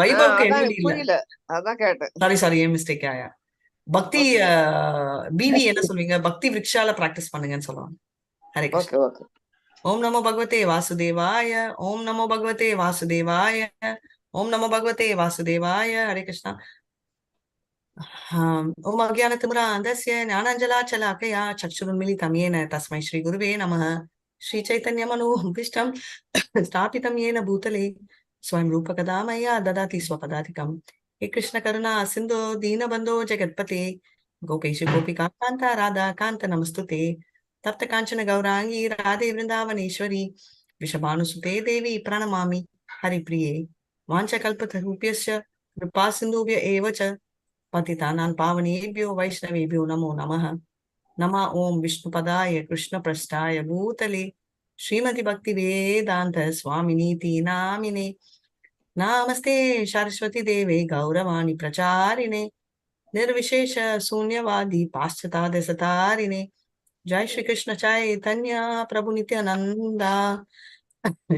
வைபவ்க்கு அதான் எம்இடி எனக்கு இல்ல. புரியல, அதான் கேட்டேன். சாரி ஏன் மிஸ்டேக் ஆயா. பக்தி ஓகே பிவி என்ன சொல்லுவீங்க? பக்தி விரக்ஷால பிராக்டிஸ் பண்ணுங்கன்னு சொல்லுவாங்க. ஹரே கிருஷ்ணா. Okay okay. ஓம் நமோ பகவதே வாசுதேவாய. ஓம் நமோ பகவதே வாசுதேவாய. ஓம் நமோ பகவதே வாசுதேவாய. ஹரே கிருஷ்ணா. ஓம் அஜ்ஞானதிமிராந்தஸ்ய ஞானாஞ்சலாச்சலாக்கயா சக்ஷுருன்மிலிதம் येन तस्मै श्रीगुरुवे नमः. श्रीचैतन्यमनोभीष्टं स्थापितं येन भूतले स्वयं रूपकदा मया ददाति स्वपदाधिकम्. हे कृष्ण करुणा सिन्धो दीनबन्धो जगत्पते गोपेश गोपिका कान्त राधा कान्त नमस्तुते. तप्त काञ्चन गौरांगी राधे वृन्दावनेश्वरी वृषभानुसुते देवी प्रणमामि हरिप्रिये. वाञ्छकल्पतरुभ्यश्च कृपा सिन्धुभ्य एव च पतितानां पावनेभ्यो वैष्णवेभ्यो नमो नमः. नमः ओम विष्णुपदाय कृष्णप्रस्थाय भूतले श्रीमति भक्ति वेदांत स्वामिनीति नामिने नमस्ते सरस्वती देवे गौरवाणी प्रचारिणे निर्विशेष शून्यवादी पाश्चात्य सतारिणे. जय श्री कृष्ण चैतन्य प्रभु नित्यानंदा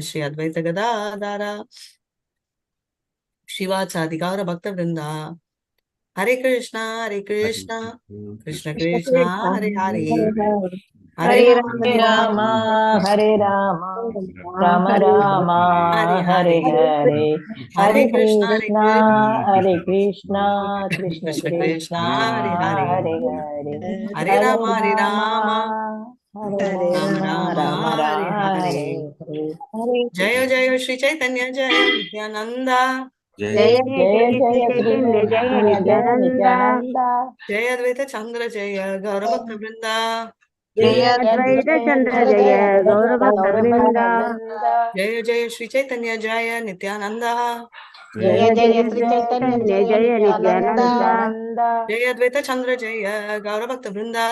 श्री अद्वैत गदाधर शिवाचार्य गौर भक्त वृंदा. हरे कृष्णा कृष्ण कृष्णा हरे हरे हरे हरे राम राम हरे राम राम राम हरे हरे हरे कृष्णा कृष्ण कृष्ण कृष्ण हरे हरे हरे हरे हरे राम हरे राम हरे राम राम राम हरे हरे. जय जय श्री चैतन्य जय नित्यानंदा. जय जय श्री चैतन्य जय नित्यानंद जय अद्वैत चंद्र जय गौर भक्त वृंदा. जय अद्वैत चंद्र जय गौर भक्त वृंद जय जय श्री चैतन्य जय नित्यानंदा. जय जय श्री चैतन्य जय नित्यानंद जय अद्वैत चंद्र जय गौर भक्त वृंदा.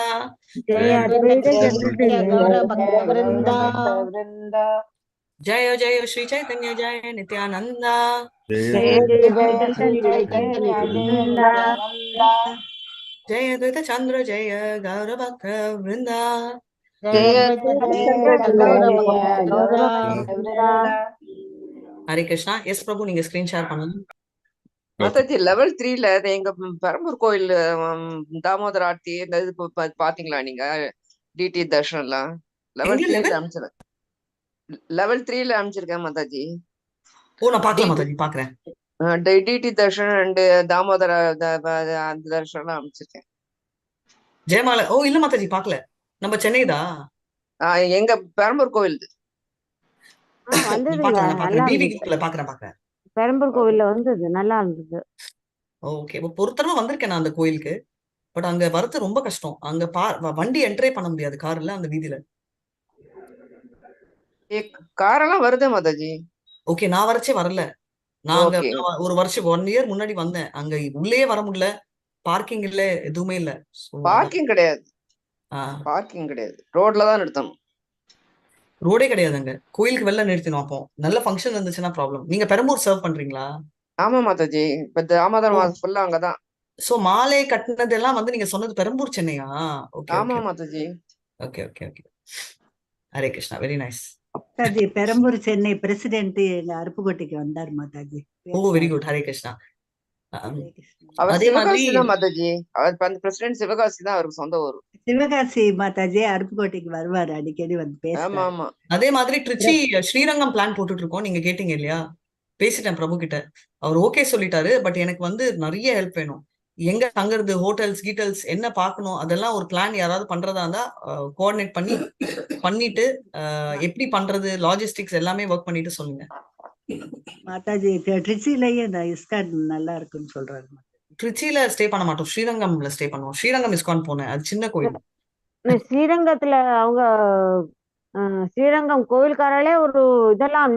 जय अद्वैत चंद्र जय गौर भक्त वृंद जय जय श्री चैतन्य जय नित्यानंदा. जय जय श्री चैतन्य जय नित्यानंद जय अद्वैत चंद्र जय गौर भक्त वृंदा. जय अद्वैत चंद्र जय गौर भक्त वृंद. हरे कृष्णा. எஸ் பிரபு நீங்க ஸ்கிரீன் ஷேர் பண்ணுங்க. மாதாஜி லெவல் 3ல எங்க பெரம்பூர் கோயில் தாமோதர ஆர்த்தி இந்த இது பாத்தீங்களா நீங்க? டிடி தர்ஷன்லாம் லெவல் 3ல அனுப்பிச்சிருக்கேன். லெவல் 3ல அனுப்பிச்சிருக்கேன் மாதாஜி. ஓ நான் பார்க்கல மாதாஜி, பார்க்கறேன். டிடி தர்ஷன் அண்ட் தாமோதர அந்த தர்ஷன்லாம் அனுப்பிச்சிருக்கேன். ஜெயமால ஓ இல்ல மாதாஜி பார்க்கல. நம்ம சென்னைதா? எங்க பெரம்பூர் கோயில் பாக்குறேன். பெரம்பூர் கோவில்ல வந்தது, நல்லா இருந்தது. ஓகே, பொறுத்தரமா வந்திருக்கேன் நான் அந்த கோயிலுக்கு. பட் அங்க வரது ரொம்ப கஷ்டம். அங்க வண்டி என்ட்ரே பண்ண முடியாது கார்ல அந்த வீதியில. காரெல்லாம் வருதே மாதாஜி. ஓகே, நான் வரச்சே வரல. நான் அங்க ஒரு வருஷம் 1 இயர் முன்னாடி வந்தேன். அங்க உள்ளே வர முடியல, பார்க்கிங் இல்ல, எதுவுமே இல்ல. பார்க்கிங் கிடையாது, ரோட்ல தான் நிறுத்தணும். ரோடே கிடையாது அங்க. கோயிலுக்கு வெளில நிறுத்தினோம். அப்போ நல்ல ஃபங்க்ஷன் இருந்துச்சுன்னா ப்ராப்ளம். நீங்க பெரம்பூர் சர்வ் பண்றீங்களா? ஆமா மாதாஜி, இப்ப தாமோதர மாசம் ஃபுல்லா அங்கதான். சோ மாலை கட்டினது எல்லாம் வந்து நீங்க சொன்னது பெரம்பூர் சென்னையா? ஓகே ஆமா Mataji. Okay okay okay. Hare Krishna, very nice. Mataji Perambur Chennai president எங்க அருப்புக்கோட்டைக்கு வந்தார் மாதாஜி. ஓ வெரி குட். ஹரே கிருஷ்ணா. அவர் சிவகாசி தான் மாதாஜி. அவர் பிரசிடென்ட் சிவகாசி தான் அவருக்கு சொந்த ஊர். சிவகாசி மாதாஜி அருப்புக்கோட்டைக்கு வருவாரு அடிக்கடி வந்து பேச. ஆமா ஆமா. அதே மாதிரி திருச்சி ஸ்ரீரங்கம் பிளான் போட்டுட்டு இருக்கோம். நீங்க கேட்டீங்க இல்லையா? பேசிட்டேன் பிரபு கிட்ட, அவர் ஓகே சொல்லிட்டாரு. பட் எனக்கு வந்து நிறைய ஹெல்ப் வேணும். எங்க தங்குறது, ஹோட்டல்ஸ் கீட்டல்ஸ் என்ன பார்க்கணும், அதெல்லாம் ஒரு பிளான் யாராவது பண்றதா இருந்தா கோஆர்டினேட் பண்ணிட்டு எப்படி பண்றது, லாஜிஸ்டிக்ஸ் எல்லாமே ஒர்க் பண்ணிட்டு சொல்லுங்க மாதாஜி. திருச்சியிலேயே இந்த இஸ்கான் நல்லா இருக்குன்னு சொல்றாரு. திருச்சியில ஸ்டே பண்ண மாட்டோம், ஸ்ரீரங்கம்ல ஸ்டே பண்ணுவோம். ஸ்ரீரங்கம் இஸ்கான் போனேன், அது சின்ன கோயில். ஸ்ரீரங்கத்துல அவங்க ஸ்ரீரங்கம் கோவில்காராலே ஒரு இதெல்லாம்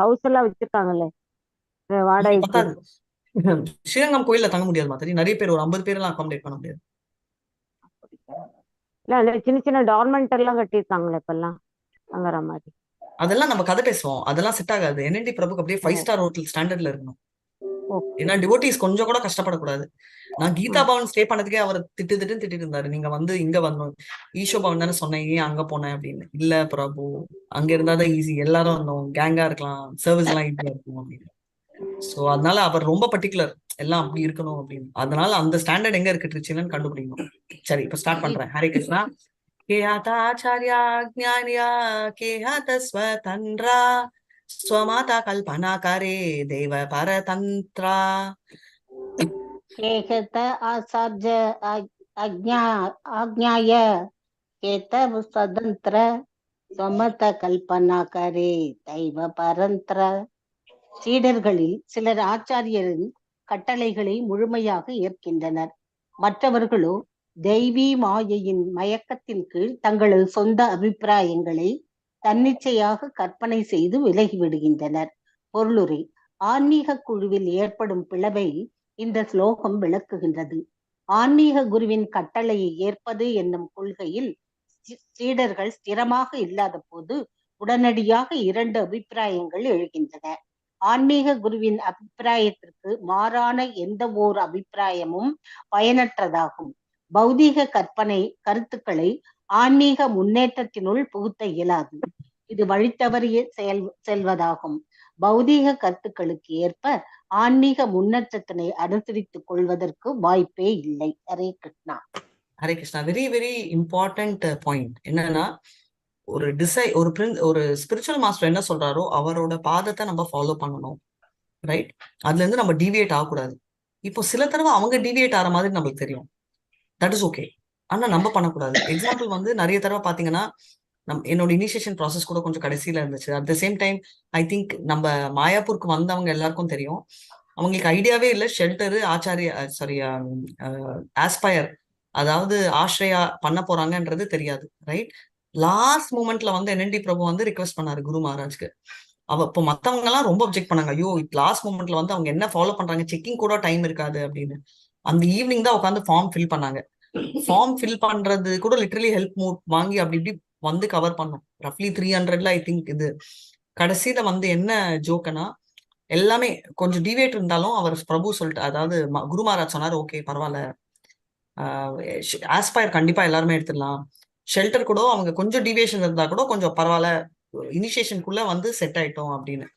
ஹவுஸ் எல்லாம் வச்சிருக்காங்கல்ல வாடகைக்கு. ஸ்ரீரங்கம் கோயில்ல தங்க முடியாது மாதாஜி. நிறைய பேர், ஒரு 50 பேர் எல்லாம் அகாமடேட் பண்ண முடியாது. இல்ல அந்த சின்ன சின்ன டார்மெண்ட் எல்லாம் கட்டிருக்காங்களே இப்பெல்லாம் தங்குற மாதிரி. அதெல்லாம் நம்ம கதை பேசுவோம், அதெல்லாம் செட் ஆகாது. என்என்டி பிரபுக்கு அப்படியே 5 ஸ்டார் ஹோட்டல் ஸ்டாண்டர்ட்ல இருக்கணும். ஓகே. ஏன்னா டிவோட்டிஸ் கொஞ்சம் கூட கஷ்டப்படக்கூடாது. நான் கீதா பவன் ஸ்டே பண்ணதுக்கே அவர் திட்டிட்டு இருந்தாரு. நீங்க வந்து இங்க வரணும், ஈஷோ பவன் தானே சொன்னேன், ஏன் அங்க போனேன் அப்படின்னு. இல்ல பிரபு, அங்க இருந்தாதான் ஈஸி, எல்லாரும் வந்தோம், கேங்கா இருக்கலாம், சர்வீஸ் எல்லாம் ஈஸியா இருக்கும் அப்படின்னு. சோ அதனால அவர் ரொம்ப பர்டிகுலர், எல்லாம் அப்படி இருக்கணும் அப்படின்னு. அதனால அந்த ஸ்டாண்டர்ட் எங்க இருக்கு ட்ரிச்சிலன்னு கண்டுபிடிக்கணும். சரி, இப்ப ஸ்டார்ட் பண்றேன். ஹரே கிருஷ்ணா. கேயாத ஆச்சாரியா ஞானியா கேயாத ஸ்வதந்திரா ஸ்வமாதா கல்பனா கரே தேவ பரதந்திரா. கேகத ஆசார்ஜ அக்ஞா ஆக்ஞாய கேத ஸ்வதந்திர ஸ்வமத கல்பனா கரே தெய்வ பரந்திர. சீடர்களில் சிலர் ஆச்சாரியரின் கட்டளைகளை முழுமையாக ஏற்கின்றனர். மற்றவர்களோ தெய்வீ மாயையின் மயக்கத்தின் கீழ் தங்களது சொந்த அபிப்பிராயங்களை தன்னிச்சையாக கற்பனை செய்து விலகிவிடுகின்றனர். பொருளுரை. ஆன்மீக குழுவில் ஏற்படும் பிளவை இந்த ஸ்லோகம் விளக்குகின்றது. ஆன்மீக குருவின் கட்டளையை ஏற்பது என்னும் கொள்கையில் சீடர்கள் ஸ்திரமாக இல்லாத போது உடனடியாக இரண்டு அபிப்பிராயங்கள் எழுகின்றன. ஆன்மீக குருவின் அபிப்பிராயத்திற்கு மாறான எந்த ஓர் அபிப்பிராயமும் பயனற்றதாகும். பௌதீக கற்பனை கருத்துக்களை ஆன்மீக முன்னேற்றத்தினுள் புகுத்த இயலாது. இது வழித்தவறிய செல்வதாகும். பௌதீக கருத்துக்களுக்கு ஏற்ப ஆன்மீக முன்னேற்றத்தினை அனுசரித்துக் கொள்வதற்கு வாய்ப்பே இல்லை. Hare Krishna. Hare Krishna. Very very important point என்னன்னா, ஒரு ஸ்பிரிச்சுவல் மாஸ்டர் என்ன சொல்றாரோ அவரோட பாதத்தை நம்ம ஃபாலோ பண்ணணும், ரைட்? அதுல இருந்து நம்ம டீவியேட் ஆகக்கூடாது. இப்போ சில தடவை அவங்க டீவியேட் ஆகிற மாதிரி நம்மளுக்கு தெரியும், தட் இஸ் ஓகே. ஆனா நம்ம பண்ணக்கூடாது. எக்ஸாம்பிள் வந்து நிறைய தடவை பாத்தீங்கன்னா, என்னோட இனிஷியேஷன் ப்ராசஸ் கூட கொஞ்சம் கடைசியில இருந்துச்சு. At the same time I think நம்ம மாயாப்பூருக்கு வந்தவங்க எல்லாருக்கும் தெரியும், அவங்களுக்கு ஐடியாவே இல்லை ஷெல்டரு ஆச்சாரிய சாரி ஆஸ்பயர், அதாவது ஆஸ்ரயா பண்ண போறாங்கன்றது தெரியாது, ரைட்? லாஸ்ட் மூமெண்ட்ல வந்து என்என்டி பிரபு வந்து ரிக்வெஸ்ட் பண்ணாரு குரு மகாராஜ்க்கு. இப்போ மத்தவங்க எல்லாம் ரொம்ப அப்ஜெக்ட் பண்ணாங்க, ஐயோ லாஸ்ட் மூமெண்ட்ல வந்து அவங்க என்ன ஃபாலோ பண்றாங்க, செக்கிங் கூட டைம் இருக்காது அப்படின்னு. அந்த ஈவினிங் தான் உட்காந்து ஃபார்ம் ஃபில் பண்ணாங்க. ஃபார்ம் ஃபில் பண்றது கூட லிட்டரலி ஹெல்ப் வாங்கி அப்படி இப்படி வந்து கவர் பண்ணோம். ரஃப்லி 300 ஐ திங்க். இது கடைசியில வந்து என்ன ஜோக்குன்னா, எல்லாமே கொஞ்சம் டிவேட் இருந்தாலும் அவர் பிரபு சொல்லிட்டு, அதாவது குரு மகாராஜ் சொன்னார், ஓகே பரவாயில்ல, ஆஸ்பயர் கண்டிப்பா எல்லாருமே எடுத்துடலாம், ஷெல்டர் கூட அவங்க கொஞ்சம் டிவியேஷன் இருந்தா கூட கொஞ்சம் பரவாயில்ல, இனிஷியேஷனுக்குள்ள வந்து செட் ஆயிட்டோம் அப்படின்னு.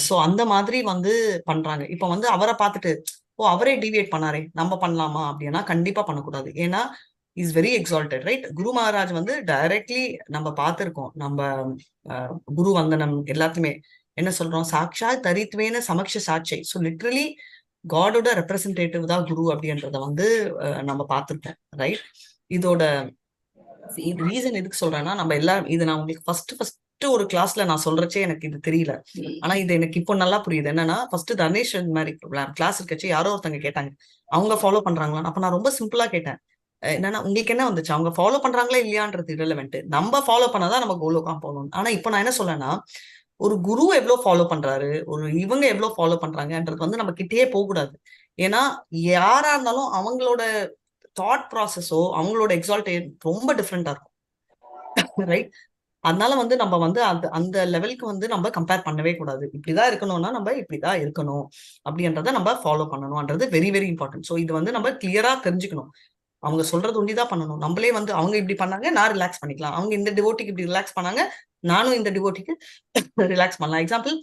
சோ அந்த மாதிரி வந்து பண்றாங்க. இப்ப வந்து அவரை பார்த்துட்டு, ஓ அவரே டிவியேட் பண்ணாரே நம்ம பண்ணலாமா அப்படின்னா கண்டிப்பா பண்ணக்கூடாது. ஏன்னா இஸ் வெரி எக்ஸால்டட், ரைட்? குரு மகாராஜ் வந்து டைரக்ட்லி நம்ம பார்த்திருக்கோம், நம்ம குரு வந்தனம் எல்லாத்தையுமே என்ன சொல்றோம், சாட்சா தரித்வேன சமக்ஷ சாட்சை. ஸோ லிட்ரலி காடோட ரெப்ரசன்டேட்டிவ் தான் குரு அப்படின்றத வந்து நம்ம பார்த்திருக்கோம், ரைட்? இதோட ரீசன் எதுக்கு சொல்றேன்னா, நம்ம எல்லாரும் இது நான் உங்களுக்கு ஃபர்ஸ்ட் ஒரு கிளாஸ்ல நான் சொல்றச்சே எனக்கு இது தெரியல, ஆனா இது எனக்கு இப்போ நல்லா புரியுது. என்னன்னா, ஃபர்ஸ்ட் தனேஷ் மாதிரி கிளாஸ் இருக்கச்சு யாரோ ஒருத்தங்க கேட்டாங்க, அவங்க ஃபாலோ பண்றாங்களா? அப்ப நான் ரொம்ப சிம்பிளா கேட்டேன், என்னன்னா உங்களுக்கு என்ன வந்துச்சு, அவங்க ஃபாலோ பண்றாங்களா இல்லையான்றது இரலவெண்ட், நம்ம ஃபாலோ பண்ணாதான் நம்ம கோலோக்காம் போகணும். ஆனா இப்ப நான் என்ன சொல்றேன்னா, ஒரு குரு எவ்வளவு ஃபாலோ பண்றாரு, ஒரு இவங்க எவ்வளவு ஃபாலோ பண்றாங்கன்றது வந்து நம்ம கிட்டேயே போக கூடாது. ஏன்னா யாரா இருந்தாலும் அவங்களோட தாட் ப்ராசஸோ அவங்களோட எக்ஸால்டேஷன் ரொம்ப டிஃப்ரெண்டா இருக்கும், ரைட்? அதனால வந்து நம்ம வந்து அந்த லெவலுக்கு வந்து நம்ம கம்பேர் பண்ணவே கூடாது. இப்படிதான் இருக்கணும்னா நம்ம இப்படிதான் இருக்கணும் அப்படின்றத நம்ம ஃபாலோ பண்ணணும்ன்றது வெரி வெரி இம்பார்ட்டன்ட். ஸோ இது வந்து நம்ம கிளியரா தெரிஞ்சுக்கணும். அவங்க சொல்றது ஒண்டிதான் பண்ணணும். நம்மளே வந்து அவங்க இப்படி பண்ணாங்க நான் ரிலாக்ஸ் பண்ணிக்கலாம், அவங்க இந்த டிவோட்டிக்கு இப்படி ரிலாக்ஸ் பண்ணாங்க நானும் இந்த டிவோட்டிக்கு ரிலாக்ஸ் பண்ணலாம். எக்ஸாம்பிள்,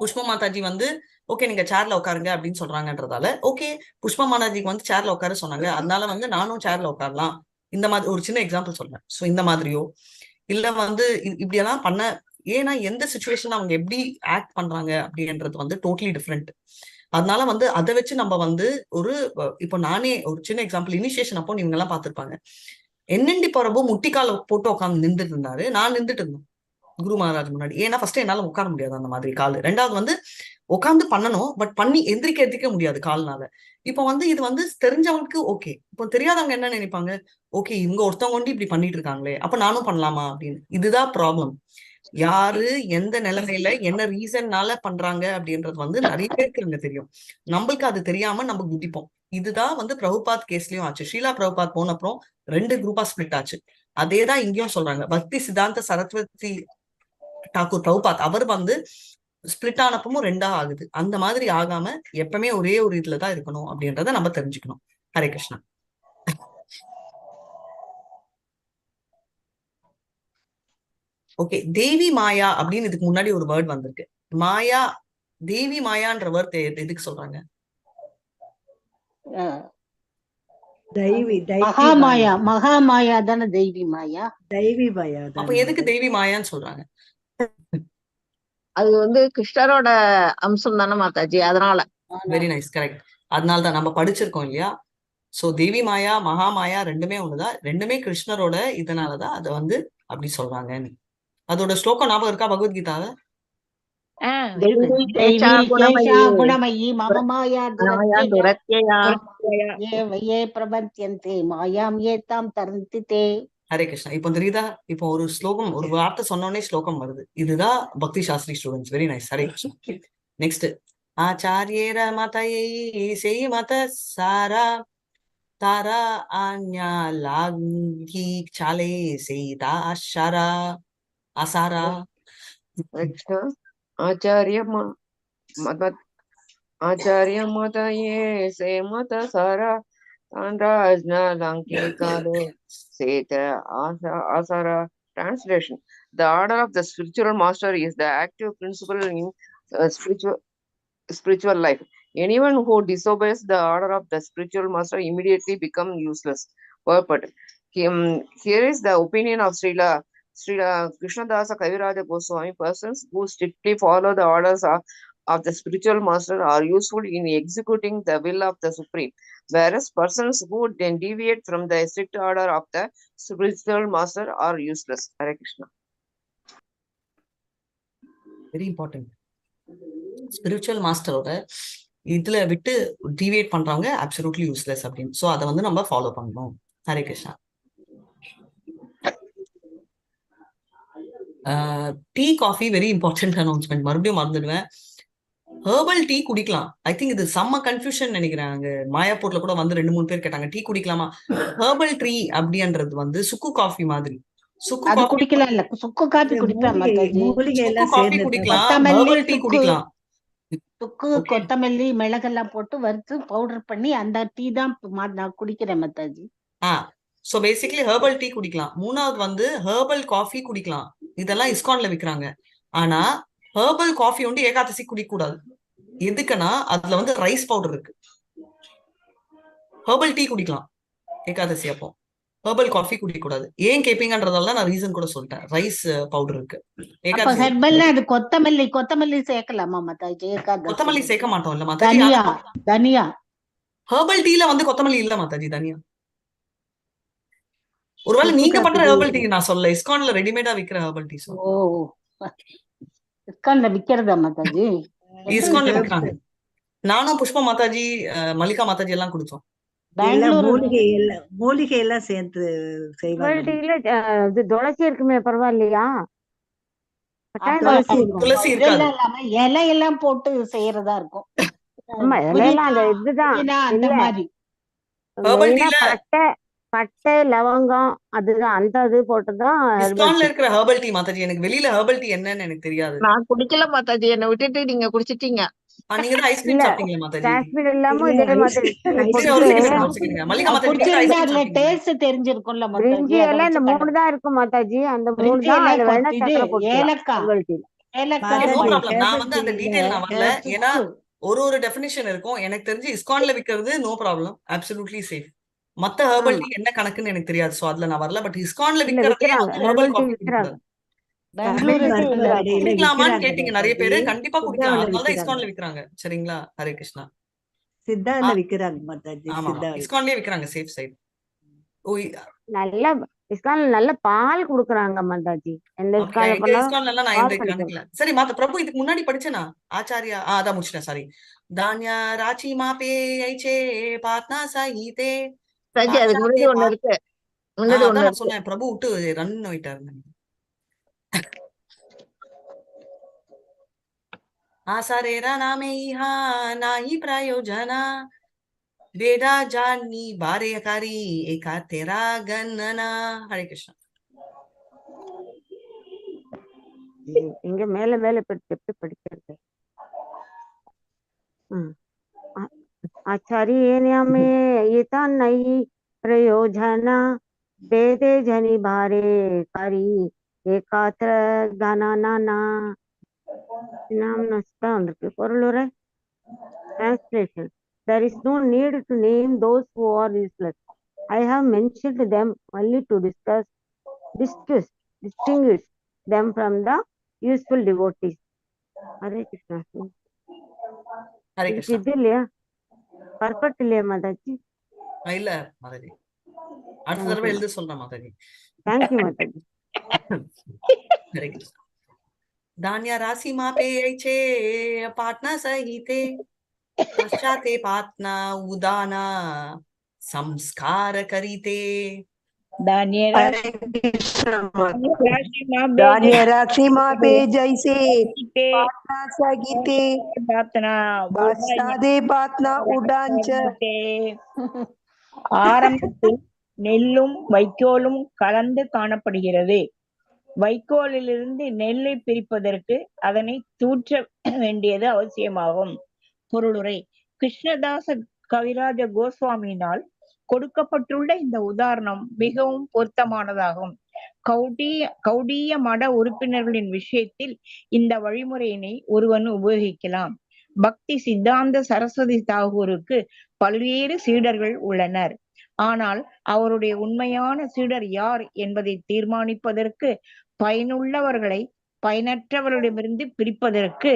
புஷ்ப மாதாஜி வந்து ஓகே நீங்க சேர்ல உட்காருங்க அப்படின்னு சொல்றாங்கன்றதால, ஓகே புஷ்ப மாதாஜிக்கு வந்து சேர்ல உட்கார சொன்னாங்க, அதனால வந்து நானும் சேர்ல உட்காரலாம். இந்த மாதிரி ஒரு சின்ன எக்ஸாம்பிள் சொல்றேன். ஸோ இந்த மாதிரியோ இல்ல வந்து இப்படியெல்லாம் பண்ண, ஏன்னா எந்த சுச்சுவேஷன்ல அவங்க எப்படி ஆக்ட் பண்றாங்க அப்படின்றது வந்து டோட்டலி டிஃப்ரெண்ட். அதனால வந்து அதை வச்சு நம்ம வந்து ஒரு இப்போ நானே ஒரு சின்ன எக்ஸாம்பிள், இனிஷியேஷன் அப்போ நீங்க எல்லாம் பார்த்திருப்பாங்க, என்னண்டி போறப்போ முட்டிக்கால போட்டு உட்காந்து நின்றுட்டு இருந்தாரு, நான் நின்றுட்டு இருந்தேன் குரு மகாராஜ் முன்னாடி. ஏன்னா ஃபர்ஸ்ட் என்னால உட்கார முடியாது அந்த மாதிரி கால், ரெண்டாவது வந்து உட்காந்து பண்ணணும் பட் பண்ணி எந்திரிக்க முடியாது கால்னால. இப்ப வந்து இது வந்து தெரிஞ்சவங்களுக்கு ஓகே, இப்போ தெரியாதவங்க என்ன நினைப்பாங்க, ஓகே இவங்க ஒருத்தவங்க கொண்டு இப்படி பண்ணிட்டு இருக்காங்களே அப்ப நானும் பண்ணலாமா அப்படின்னு. இதுதான் ப்ராப்ளம். யாரு எந்த நிலைமையில என்ன ரீசன்னால பண்றாங்க அப்படின்றது வந்து நிறைய பேருக்கு அங்க தெரியும், நம்மளுக்கு அது தெரியாம நம்ம குதிப்போம். இதுதான் வந்து பிரபுபாத் கேஸ்லயும் ஆச்சு. ஷீலா பிரபுபாத் போன அப்புறம் 2 குரூப்பா ஸ்பிளிட் ஆச்சு. அதேதான் இங்கேயும் சொல்றாங்க. பக்தி சித்தாந்த சரஸ்வதி டாக்கூர் பிரபுபாத் அவர் வந்து ஸ்பிளிட் ஆனப்பமும் 2ஆ ஆகுது. அந்த மாதிரி ஆகாம எப்பவுமே ஒரே ஒரு இதுலதான் இருக்கணும் அப்படின்றத நம்ம தெரிஞ்சுக்கணும். ஹரே கிருஷ்ணா. ஓகே, தேவி மாயா அப்படின்னு இதுக்கு முன்னாடி ஒரு வேர்ட் வந்திருக்கு. மாயா, தேவி மாயான்ற வேர்ட் எதுக்கு சொல்றாங்க? மகாமாயா, மகாமாயா தானே தெய்வி மாயா. தெய்வி மாயா. அப்ப எதுக்கு தேவி மாயான்னு சொல்றாங்க? அது வந்து கிருஷ்ணரோட அம்சம் தானே மாதாஜி, அதனால. Very nice, correct. அதனாலதான் நம்ம படிச்சிருக்கோம் இல்லையா? சோ தேவி மாயா மகாமாயா ரெண்டுமே ஒண்ணுதான், ரெண்டுமே கிருஷ்ணரோட இதனாலதான் அதை வந்து அப்படி சொல்றாங்க. அதோட ஸ்லோகம் ஞாபகம் இருக்கா பகவத்கீதாவ? தேவி கேஷா குணமயி மம மாயா துரத்யயா ஏ பிரபத்யந்தே மாயாம் ஏதாம் தரந்தி தே. ஹரே கிருஷ்ணா. இப்போ தெரியுதா? இப்போ ஒரு ஸ்லோகம், ஒரு வார்த்தை சொன்னோடனே ஸ்லோகம் வருது. இதுதான் Bhakti Shastri students. Very nice. Hare Krishna. Next, ஆச்சாரியர மதயை செய் மத சாரா தாரா ஆஞா லாகி சாலே செய்தா அஷாரா அசாரா. ஆச்சாரிய ஆச்சாரிய மதயே சே மத சாரா Translation: The order of the spiritual master is the active principle in spiritual life. Anyone who disobeys the order of the spiritual master immediately becomes useless. Purport: Here is the opinion of Srila Krishnadasa Kaviraja Goswami. Persons who strictly follow the orders of the spiritual master are useful in executing the will of the Supreme, whereas persons who then deviate from the strict order of the spiritual master are useless. Hare Krishna. Very important. Spiritual மாஸ்டரோட இதுல விட்டு deviate பண்றவங்க absolutely useless அப்படின்னு. So அதை வந்து நம்ம follow பண்ணணும். Hare Krishna. Tea coffee very important announcement. மறுபடியும் மறந்துடுவேன். ஹெர்பல் டீ குடிக்கலாம். ஐ திங்க் இது செம்ம கன்ஃபியூஷன் நினைக்கிறேன். அங்க மாயாப்பூர்ல கூட வந்து 2-3 பேர் கேட்டாங்க டீ குடிக்கலாமா. ஹெர்பல் டீ அப்படின்றது வந்து சுக்கு காஃபி மாதிரி. சுக்கு காஃபி குடிக்கலாம் இல்ல, சுக்கு காபி குடிக்கலாம் மாதாஜி. காஃபி குடிக்கலாம், ஹெர்பல் டீ குடிக்கலாம். சுக்கு, கொத்தமல்லி, மிளகெல்லாம் போட்டு வறுத்து பவுடர் பண்ணி அந்த டீ தான் நான் குடிக்கிறேன் Mataji. So basically herbal tea குடிக்கலாம். மூணாவது வந்து ஹெர்பல் காஃபி குடிக்கலாம். இதெல்லாம் இஸ்கான்ல விக்கிறாங்க. ஆனா ஹெர்பல் காஃபி வந்து ஏகாதசி குடிக்க கூடாது. எதுக்குன்னா அதுல வந்து ரைஸ் பவுடர் இருக்கு. ஹெர்பல் டீ குடிக்கலாம் ஏகாதசி அப்போ, ஹெர்பல் காஃபி குடிக்க கூடாது. ஏன் கேப்பீங்கன்றதால நான் ரீசன் கூட சொல்லிட்டேன். ரைஸ் பவுடர் இருக்கு. அது கொத்தமல்லி சேர்க்கலாமா மாதாஜி? கொத்தமல்லி சேர்க்க மாட்டோம் இல்ல மாதாஜி. தனியா ஹெர்பல் டீல வந்து கொத்தமல்லி இல்ல மாதாஜி, தனியா. ஒருவேளை நீங்க பண்ற ஹெர்பல் டீ நான் சொல்ல, இஸ்கான்ல ரெடிமேடா விக்கிற ஹெர்பல் டீ சொல்ல. இஸ்கான்ல விக்கிறதா மாதாஜி? இஸ்கான்ல விக்கிறாங்க. நானும் புஷ்பா மாதாஜி, மல்லிகா மாதாஜி எல்லாம் குடிச்சோம். மூலிகை எல்லாம் சேர்த்து செய்வாங்க. இது துளசி இருக்குமே, பரவாயில்லையா? துளசி இருக்காது, இலையெல்லாம் போட்டு செய்யறதா இருக்கும். அந்த மாதிரி பட்டை லவங்கம் அதுதான், அந்த இது போட்டுதான் இஸ்கான்ல இருக்கிற ஹெர்பல் டீ மாதாஜி. எனக்கு வெளியில ஹெர்பல் டீ என்னன்னு எனக்கு தெரியாது. நான் குடிக்கல மாதாஜி, என்ன விட்டுட்டு நீங்க குடிச்சிட்டீங்க. நீங்க தான் ஐஸ்கிரீம் சாப்பிட்டீங்களா மாதாஜி? காஷ்மீர் இல்லாம இதே மாதிரி மல்லிகா மாதாஜி டேஸ்ட் தெரிஞ்சிருக்கும்ல மாதாஜி. பிரிஞ்சி இலை இந்த 3 தான் இருக்கும் மாதாஜி. அந்த 3 தான். அதுல வேணா சக்கரை போட்டுக்கலாம். நான் வந்து அந்த டீடைல் நான் வரல. ஏன்னா ஒரு டெஃபினிஷன் இருக்கும். எனக்கு தெரிஞ்சு இஸ்கான்ல விக்கிறது நோ ப்ராப்ளம், அப்சல்யூட்லி சேஃப். மத்த ஹெர்பல் டீ என்ன கணக்குன்னு எனக்கு தெரியாது. சோ அதுல நான் வரல. பட் இஸ்கான்ல விக்கிறதே ஹெர்பல் காஃபி குடிக்கிறாங்க. குடிக்கலாமான்னு கேட்டீங்க நிறைய பேரு. கண்டிப்பா குடிக்கலாம். அதனாலதான் இஸ்கான்ல விக்கிறாங்க. சரிங்களா? ஹரே கிருஷ்ணா. சித்தால விக்கிறாங்க மாதாஜி. இஸ்கான்லயே விக்கிறாங்க, சேஃப் சைடு. நல்ல இஸ்கான்ல நல்ல பால் குடுக்குறாங்க மாதாஜி. எந்த இஸ்கான்ல எல்லாம் நான் இந்த கணக்குல. சரி மாதா பிரபு, இதுக்கு முன்னாடி படிச்சேனா ஆச்சாரியா? அதான் முடிச்சிட்டேன். சாரி. தான்யா ராச்சி மாபே ஐச்சே பாத்னா சாஹிதே. அதுக்கு முன்னாடி ஒண்ணு இருக்கு. முன்னாடி ஒண்ணு நான் சொன்னேன். பிரபு விட்டு ரன் ஆயிட்டாரு. ஆசாரேரா நாமே இஹா நாஹி பிரயோஜனா வேதா ஜானி பாரேயகாரி ஏகா தேரா கன்னனா. ஹரே கிருஷ்ணா. இங்க மேல மேல எப்படி படிக்கிறது? आचार्येण में येता नई प्रयोजना वेदे जनि भारे करी एकात्र गणना नाम नष्टा अंदर பொருளுரை translation. There is no need to name those who are useless. I have mentioned them only to distinguish them from the useful devotees. Hare Krishna. Hare இதுக்கு கிருஷ்ணா. இது இல்லையா, பர்ஃபெக்ட் இல்லையா மாதாஜி? இல்ல மாதாஜி, அடுத்த தடவை எழுத சொல்றேன் மாதாஜி. தேங்க்யூ மாதாஜி. ஹரே கிருஷ்ணா. धान्य राशि मापे ऐचे पाटना सहिते पश्चाते पाटना उदाना संस्कार करीते. धान्य हरे कृष्ण माता। राशि माँ धान्य राशि मापे जैसे बेजते पाटना सगिते पातना பஸ்தாதே பாத்னா உடாஞ்ச. ஆரம்பத்தில் நெல்லும் வைக்கோலும் கலந்து காணப்படுகிறது. வைக்கோலிலிருந்து நெல்லை பிரிப்பதற்கு அதனை தூற்ற வேண்டியது அவசியமாகும். பொருளுரை. கிருஷ்ணதாச கவிராஜ கோஸ்வாமியினால் கொடுக்கப்பட்டுள்ள இந்த உதாரணம் மிகவும் பொருத்தமானதாகும். கௌடிய மட உறுப்பினர்களின் விஷயத்தில் இந்த வழிமுறையினை ஒருவன் உபயோகிக்கலாம். பக்தி சித்தாந்த சரஸ்வதி தாகூருக்கு பல்வேறு சீடர்கள் உள்ளனர். ஆனால் அவருடைய உண்மையான சீடர் யார் என்பதை தீர்மானிப்பதற்கு, பயனுள்ளவர்களை பயனற்றவர்களிடமிருந்து பிரிப்பதற்கு,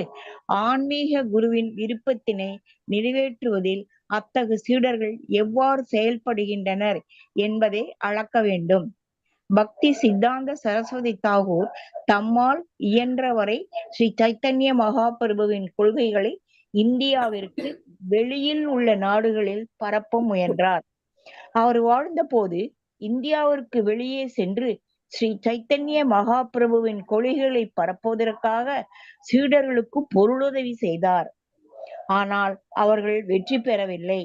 ஆன்மீக குருவின் விருப்பத்தினை நிறைவேற்றுவதில் அத்தகு சீடர்கள் எவ்வாறு செயல்படுகின்றனர் என்பதை அளக்க வேண்டும். பக்தி சித்தாந்த சரஸ்வதி தாகூர் தம்மால் இயன்றவரை ஸ்ரீ சைத்தன்ய மகாபிரபுவின் கொள்கைகளை இந்தியாவிற்கு வெளியில் உள்ள நாடுகளில் பரப்ப முயன்றார். அவர் வாழ்ந்த போது இந்தியாவிற்கு வெளியே சென்று ஸ்ரீ சைத்தன்ய மகாபிரபுவின் கொள்கைகளை பரப்புவதற்காக சீடர்களுக்கு பொருளுதவி செய்தார். ஆனால் அவர்கள் வெற்றி பெறவில்லை.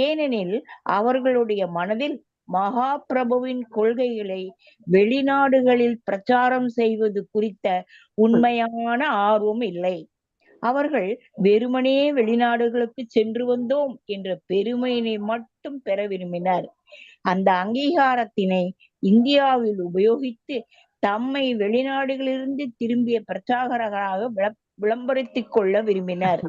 ஏனெனில் அவர்களுடைய மனதில் மகாபிரபுவின் கொள்கைகளை வெளிநாடுகளில் பிரச்சாரம் செய்வது குறித்த உண்மையான ஆர்வம் இல்லை. அவர்கள் வெறுமனே வெளிநாடுகளுக்கு சென்று வந்தோம் என்ற பெருமையினை மட்டும் பெற விரும்பினர். அந்த அங்கீகாரத்தினை இந்தியாவில் உபயோகித்து தம்மை வெளிநாடுகளிலிருந்து திரும்பிய பிரச்சாரகராக விளம்பரத்திக் கொள்ள விரும்பினர்.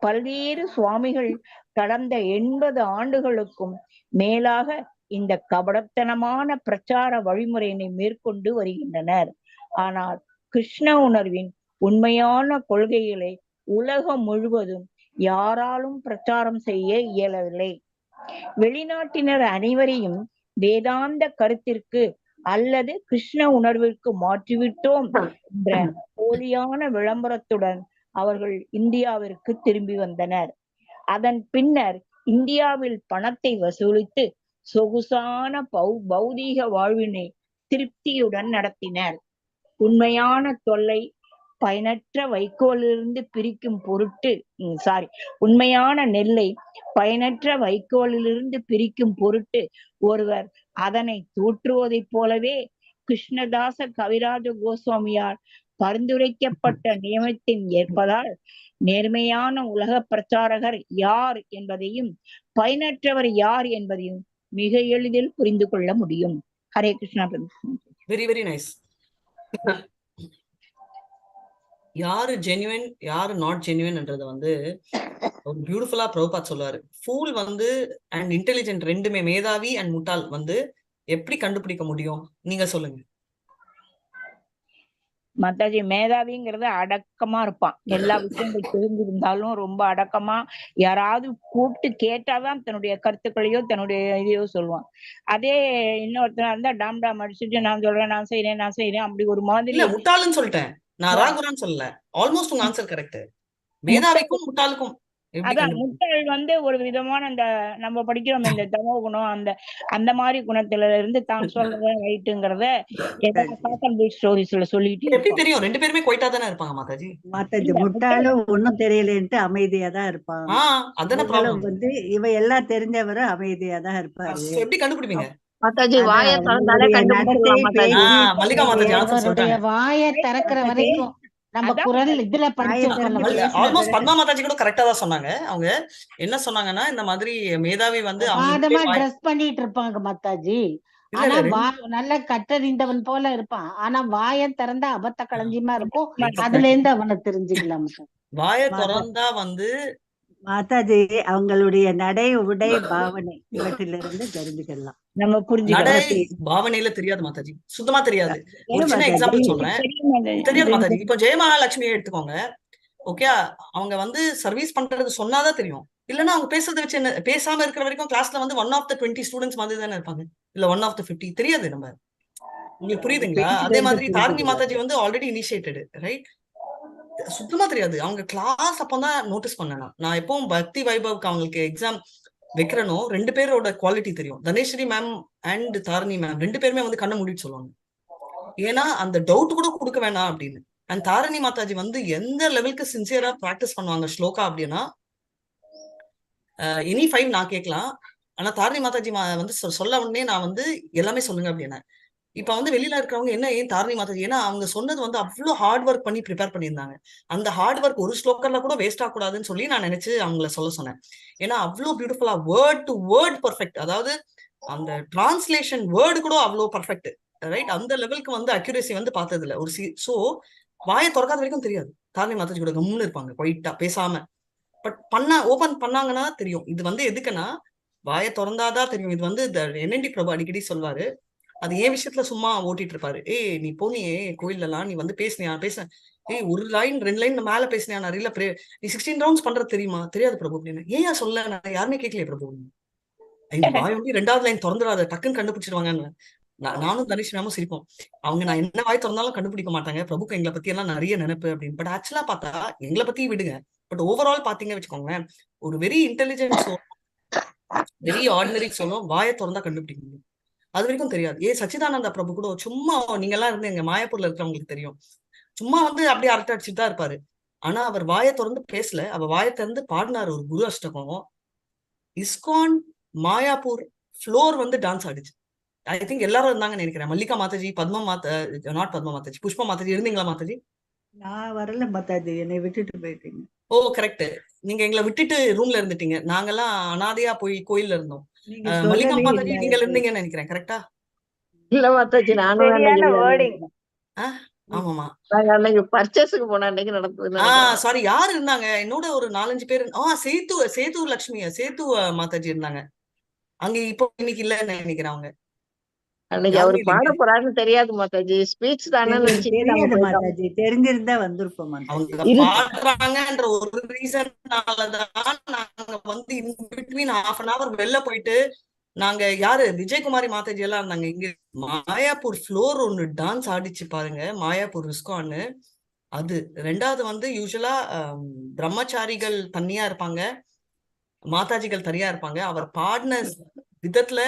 பல்வேறு சுவாமிகள் கடந்த 80 ஆண்டுகளுக்கும் மேலாக இந்த கபடத்தனமான பிரச்சார வழிமுறையினை மேற்கொண்டு வருகின்றனர். ஆனால் கிருஷ்ண உணர்வின் உண்மையான கொள்கைகளை உலகம் முழுவதும் யாராலும் பிரச்சாரம் செய்ய இயலவில்லை. வெளிநாட்டினர் அனைவரையும் வேதாந்த கருத்திற்கு அல்லது கிருஷ்ண உணர்விற்கு மாற்றிவிட்டோம் என்ற போலியான விளம்பரத்துடன் அவர்கள் இந்தியாவிற்கு திரும்பி வந்தனர். அதன் பின்னர் இந்தியாவில் பணத்தை வசூலித்து சொகுசான பௌதீக வாழ்வினை திருப்தியுடன் நடத்தினர். உண்மையான தொல்லை பயனற்ற வைக்கோலிலிருந்து பிரிக்கும் பொருட்டு உண்மையான நெல்லை பயனற்ற வைக்கோலிலிருந்து பிரிக்கும் பொருட்டு ஒருவர் அதனை தூற்றுவதைப் போலவே கிருஷ்ணதாச கவிராஜ கோஸ்வாமியால் பரிந்துரைக்கப்பட்ட நியமத்தின் ஏற்பதால் நேர்மையான உலக பிரச்சாரகர் யார் என்பதையும் பயனற்றவர் யார் என்பதையும் மிக எளிதில் புரிந்து கொள்ள முடியும். Hare Krishna. Very very nice. யாரு ஜென்யூன் யாரு நாட் ஜென்யூன்ன்றத வந்து ஒரு பியூட்டிஃபுல்லா பிரபுபாத் சொல்லுவாரு. ஃபூல் வந்து அண்ட் இன்டெலிஜென்ட் ரெண்டுமே, மேதாவி அண்ட் முட்டாள் வந்து எப்படி கண்டுபிடிக்க முடியும்? நீங்க சொல்லுங்க. மாதாஜி, மேதாவிங்கிறது அடக்கமா இருப்பான். எல்லா விஷயங்கள் தெரிஞ்சிருந்தாலும் ரொம்ப அடக்கமா, யாராவது கூப்பிட்டு கேட்டாதான் தன்னுடைய கருத்துக்களையோ தன்னுடைய இதையோ சொல்லுவான். அதே இன்னொருத்தனா இருந்தா டாம் அடிச்சுட்டு நான் சொல்றேன், நான் செய்யறேன் அப்படி ஒரு மாதிரி. இல்ல, முட்டாளுன்னு சொல்லிட்டேன் நான், ராகுரான்னு சொல்லல. ஆல்மோஸ்ட் உங்க ஆன்சர் கரெக்ட். மேதாவிக்கும் முட்டாளுக்கும் அதான் முட்டாள் வந்து ஒரு விதமான இந்த நம்ம படிக்கிறோம் இந்த தமோ குணம், அந்த மாதிரி குணத்துல இருந்து தான் சொல்றத ரைட்டுங்கிறத ஸ்டோரிஸ்ல சொல்லிட்டு எப்படி தெரியும்? ரெண்டு பேருமே கொயிட்டா தானே இருப்பாங்க மாதாஜி. மாதாஜி முட்டாளும் ஒன்னும் தெரியலன்ட்டு அமைதியா தான் இருப்பாங்க. அதான ப்ராப்ளம். வந்து இவ எல்லாம் தெரிஞ்சவரை அமைதியா தான் இருப்பாரு. எப்படி கண்டுபிடிப்பீங்க? மாதாஜி வாயை திறந்தாலே கண்டுபிடிச்சிடலாம் மாதாஜி. மல்லிகா மாதாஜி ஆன்சர் சொல்றாங்க. வாயை திறக்கிற வரைக்கும் நம்ம அதான் குரல் மாதாஜி. இதுல படிச்சிருக்கோம் தெரிஞ்சு பேசின ஆல்மோஸ்ட் பிறகு பத்மா மாதாஜி கூட கரெக்டா தான் சொன்னாங்க. அவங்க என்ன சொன்னாங்கன்னா, இந்த மாதிரி மேதாவி வந்து அவங்ககிட்ட பிரமாதமா ட்ரெஸ் பண்ணிட்டு இருப்பாங்க மாதாஜி. இல்ல ஆனா இல்ல நல்ல கற்றறிந்தவன் போல இருப்பான். ஆனா வாயை திறந்தா அபத்த களஞ்சியமா இருக்கும். எக்ஸாக்ட்லி அதுல இருந்து அவனை தெரிஞ்சுக்கலாம் மாதாஜி. வாயை மாதா திறந்தா வந்து மாதாஜி அவங்களுடைய நடை உடை பாவனை இவற்றிலிருந்து தெரிஞ்சுக்கலாம். நம்ம நடை புரிஞ்சுக்கலாம். அவற்றை பாவனையில தெரியாது மாதாஜி, சுத்தமா தெரியாது. ஒரு ஏன் சின்ன மாதாஜி எக்ஸாம்பிள் சொல்றேன். தெரியும் மாதாஜி. தெரியாது அது மாதாஜி. இப்போ ஜெயமகாலட்சுமியை எடுத்துக்கோங்க. ஓகே, அவங்க வந்து சர்வீஸ் பண்றது சொன்னாதான் தெரியும். இல்லன்னா அவங்க பேசுறதை வச்சு என்ன, பேசாம இருக்கிற வரைக்கும் கிளாஸ்ல வந்து 1 of the 20 ஸ்டூடெண்ட்ஸ் மாதிரி தானே இருப்பாங்க, இல்ல 1 of the 50 தெரியாது. நம்ம உங்களுக்கு அது புரியுதுங்களா? அதே பேச்சிலிருந்து மாதிரி தாரிணி புரிஞ்சுக்கலாம். மாதாஜி வந்து ஆல்ரெடி இனிஷியேட்டட், ரைட்? சுத்தமா தெரியாது. அவங்க கிளாஸ் அப்பதான் நோட்டீஸ் பண்ணேன். நான் எப்பவும் பக்தி வைபவ்க்கு அவங்களுக்கு எக்ஸாம் வைக்கிறனோ 2 பேரோட குவாலிட்டி தெரியும். Thaneswari ma'am and Tharini ma'am 2 பேருமே வந்து கண்ணை மூடிட்டு சொல்லுவாங்க. ஏன்னா அந்த டவுட் கூட கொடுக்க வேணாம் அப்படின்னு. அண்ட் தாரிணி மாதாஜி வந்து எந்த லெவலுக்கு சின்சியரா பிராக்டிஸ் பண்ணுவாங்க ஸ்லோகா அப்படின்னா, எனி 5 நான் கேட்கலாம். ஆனா தாரிணி மாதாஜி வந்து சொல்ல உடனே நான் வந்து எல்லாமே சொல்லுங்க அப்படின்னா. இப்ப வந்து வெளியில இருக்கிறவங்க என்ன ஏன் தாரிணி மாதாஜி, ஏன்னா அவங்க சொன்னது வந்து அவ்வளவு ஹார்ட் ஒர்க் பண்ணி ப்ரிப்பேர் பண்ணியிருந்தாங்க. அந்த ஹார்ட் ஒர்க் ஒரு ஸ்லோக்கர்ல கூட வேஸ்ட் ஆகக்கூடாதுன்னு சொல்லி நான் நினைச்சு அவங்கள சொல்ல சொன்னேன். ஏன்னா அவ்வளவு பியூட்டிஃபுல்லா வேர்ட் டு வேர்ட் பர்ஃபெக்ட், அதாவது அந்த டிரான்ஸ்லேஷன் வேர்டு கூட அவ்வளவு பர்ஃபெக்ட், ரைட்? அந்த லெவலுக்கு வந்து அக்யூரேசி வந்து பார்த்தது இல்ல. சோ வாயை திறக்காத வரைக்கும் தெரியாது. தாரிணி மாதாஜி கூட கம்முன்னு இருப்பாங்க, குவைட்டா பேசாம. பட் ஓபன் பண்ணாங்கன்னா தெரியும். இது வந்து எதுக்குன்னா வாயை திறந்தாதான் தெரியும். இது வந்து NND பிரபு அடிக்கடி சொல்வாரு. அது ஏன் விஷயத்துல சும்மா ஓட்டிட்டு இருப்பாரு. நீ போனியே கோயில்ல எல்லாம், நீ வந்து பேசினியா பேச, ஒரு லைன் 2 லைன் மேல பேசினியா, நிறைய நீ 16 ரவுண்ட்ஸ் பண்றது தெரியுமா? தெரியாது பிரபு அப்படின்னு. ஏன் சொல்ல, நான் யாருமே கேட்கலையே பிரபு. வாய் வந்து 2வது லைன் திறந்துடாத, டக்குன்னு கண்டுபிடிச்சிருவாங்கன்னு. நானும் தனிஷ் மேமும் சிரிப்போம். அவங்க நான் என்ன வாய் திறந்தாலும் கண்டுபிடிக்க மாட்டாங்க, பிரபுக்கு எங்களை பத்தி எல்லாம் நிறைய நினைப்பு அப்படின்னு. பட் ஆக்சுவலா பார்த்தா எங்களை பத்தி விடுங்க, பட் ஓவரால் பாத்தீங்க வச்சுக்கோங்களேன், ஒரு very intelligent soul, very ordinary சோலும் வாயை திறந்தா கண்டுபிடிக்க முடியும். அது வரைக்கும் தெரியாது. சச்சிதானந்தா பிரபு கூட சும்மா, நீங்க எல்லாம் இருந்து எங்க மாயாப்பூர்ல இருக்கிறவங்களுக்கு தெரியும், சும்மா வந்து அப்படியே அரட்டை அடிச்சுட்டு தான் இருப்பாரு. ஆனா அவர் வாயை திறந்து பேசல, அவர் வாயை திறந்து பாடினாரு ஒரு குரு அஷ்டகம். இஸ்கான் மாயாப்பூர் ஃப்ளோர் வந்து டான்ஸ் ஆடிச்சு. ஐ திங்க் எல்லாரும் இருந்தாங்கன்னு நினைக்கிறேன். மல்லிகா மாதாஜி, பத்மா நாட் பத்மா மாதாஜி, புஷ்பா மாதாஜி இருந்தீங்களா மாதாஜி? நான் வரல மாதாஜி, என்னை விட்டுட்டு போயிட்டீங்க. ஓ கரெக்ட், நீங்க எங்களை விட்டுட்டு ரூம்ல இருந்துட்டீங்க. நாங்கெல்லாம் அனாதையா போய் கோயில்ல இருந்தோம். நீங்க மல்லிகா சொல்லவே மாதாஜி இல்லை நீங்க எனக்கு. இருந்தீங்கன்னு நினைக்கிறேன், கரெக்டா? இல்ல மாதாஜி, நானும் சரியான அன்னைக்கு இல்ல வேர்டிங். ஆமாமா. நாங்க அன்னைக்கு பர்ச்சேஸுக்கு போன அன்னைக்கு நடந்ததுன்னு நினைக்கிறேன். சாரி, யாரு இருந்தாங்க என்னோட? ஒரு 4-5 பேர். சேத்து லட்சுமி, சேத்து மாதாஜி இருந்தாங்க அங்க. இப்போ இன்னைக்கு இல்லன்னு நினைக்கிறேன் அவங்க. அன்னைக்கு அவரு யாருமே பாட இல்லைங்க. போறாருன்னு தெரியாது மாதாஜி, ஸ்பீச் தானே எங்களுக்கு நினைச்சிட்டு நாங்க தெரியாது போயிட்டோம். மாதாஜி, தெரிஞ்சிருந்தா வந்திருப்போம் மாதாஜி. அவங்க பாடுறாங்கன்ற ஒரு ரீசன்னாலதான் நாங்க வந்து in between half an hour வெளில போயிட்டு, நாங்க யாரு விஜயகுமாரி மாதாஜி எல்லாம் இருந்தாங்க இங்க. மாயாப்பூர் ஃப்ளோர் ஒண்ணு டான்ஸ் ஆடிச்சு பாருங்க, மாயாப்பூர் இஸ்கான்னு. அது 2வது வந்து யூஸ்வலா பிரம்மச்சாரிகள் தனியா இருப்பாங்க, மாதாஜிகள் தனியா இருப்பாங்க. அவர் பாடின விதத்துல